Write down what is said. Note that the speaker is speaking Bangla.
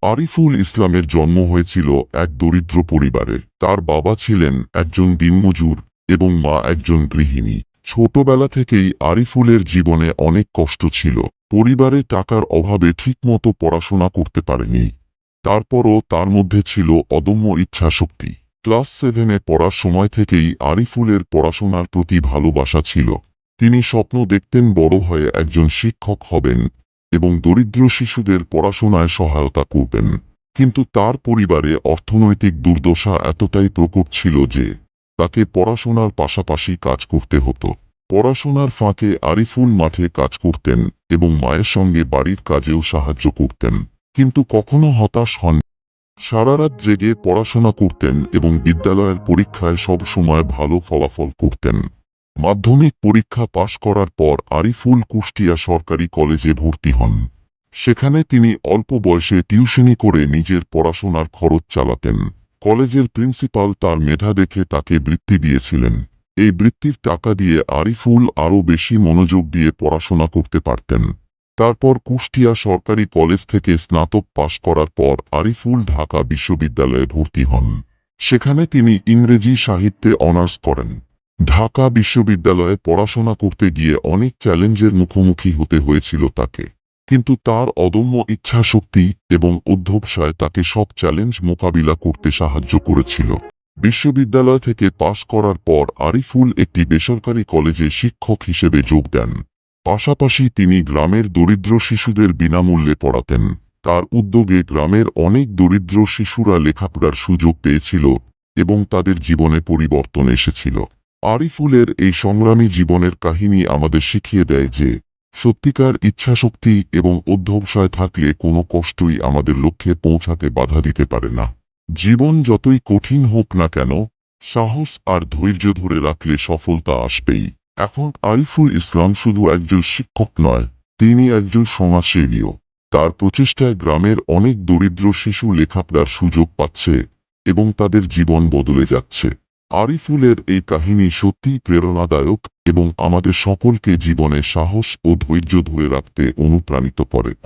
আরিফুল ইসলামের জন্ম হয়েছিল এক দরিদ্র পরিবারে। তার বাবা ছিলেন একজন দিনমজুর এবং মা একজন গৃহিণী। ছোটবেলা থেকেই আরিফুলের জীবনে অনেক কষ্ট ছিল। পরিবারে টাকার অভাবে ঠিকমতো পড়াশোনা করতে পারেনি। তারপরও তার মধ্যে ছিল অদম্য ইচ্ছাশক্তি। ক্লাস 7-এ পড়ার সময় থেকেই আরিফুলের পড়াশোনার প্রতি ভালোবাসা ছিল। তিনি স্বপ্ন দেখতেন বড় হয়ে একজন শিক্ষক হবেন এবং দরিদ্র শিশুদের পড়াশোনায় সহায়তা করবেন। কিন্তু তার পরিবারে অর্থনৈতিক দুর্দশা এতটাই প্রকট ছিল যে তাকে পড়াশোনার পাশাপাশি কাজ করতে হতো। পড়াশোনার ফাঁকে আরিফুল মাঠে কাজ করতেন এবং মায়ের সঙ্গে বাড়ির কাজেও সাহায্য করতেন। কিন্তু কখনো হতাশ হন। সারারাত জেগে পড়াশোনা করতেন এবং বিদ্যালয়ের পরীক্ষায় সব সময় ভালো ফলাফল করতেন। মাধ্যমিক পরীক্ষা পাশ করার পর আরিফুল কুষ্টিয়া সরকারি কলেজে ভর্তি হন। সেখানে তিনি অল্প বয়সে টিউশনি করে নিজের পড়াশোনার খরচ চালাতেন। কলেজের প্রিন্সিপাল তার মেধা দেখে তাকে বৃত্তি দিয়েছিলেন। এই বৃত্তির টাকা দিয়ে আরিফুল আরও বেশি মনোযোগ দিয়ে পড়াশোনা করতে পারতেন। তারপর কুষ্টিয়া সরকারি কলেজ থেকে স্নাতক পাশ করার পর আরিফুল ঢাকা বিশ্ববিদ্যালয়ে ভর্তি হন। সেখানে তিনি ইংরেজি সাহিত্যে অনার্স করেন। ঢাকা বিশ্ববিদ্যালয়ে পড়াশোনা করতে গিয়ে অনেক চ্যালেঞ্জের মুখোমুখি হতে হয়েছিল তাকে। কিন্তু তার অদম্য ইচ্ছাশক্তি এবং অধ্যবসায় তাকে সব চ্যালেঞ্জ মোকাবিলা করতে সাহায্য করেছিল। বিশ্ববিদ্যালয় থেকে পাশ করার পর আরিফুল একটি বেসরকারি কলেজে শিক্ষক হিসেবে যোগ দেন। পাশাপাশি তিনি গ্রামের দরিদ্র শিশুদের বিনামূল্যে পড়াতেন। তার উদ্যোগে গ্রামের অনেক দরিদ্র শিশুরা লেখাপড়ার সুযোগ পেয়েছিল এবং তাদের জীবনে পরিবর্তন এসেছিল। আরিফুলের এই সংগ্রামী জীবনের কাহিনী আমাদের শিখিয়ে দেয় যে সত্যিকার ইচ্ছাশক্তি এবং অধ্যবসায় থাকলে কোনো কষ্টই আমাদের লক্ষ্যে পৌঁছাতে বাধা দিতে পারে না। জীবন যতই কঠিন হোক না কেন, সাহস আর ধৈর্য ধরে রাখলে সফলতা আসবেই। এখন আরিফুল ইসলাম শুধু একজন শিক্ষক নয়, তিনি একজন সমাজসেবীও। তার প্রচেষ্টায় গ্রামের অনেক দরিদ্র শিশু লেখাপড়ার সুযোগ পাচ্ছে এবং তাদের জীবন বদলে যাচ্ছে। আরিফুলের এই কাহিনী সত্যিই প্রেরণাদায়ক এবং আমাদের সকলকে জীবনে সাহস ও ধৈর্য ধরে রাখতে অনুপ্রাণিত করে।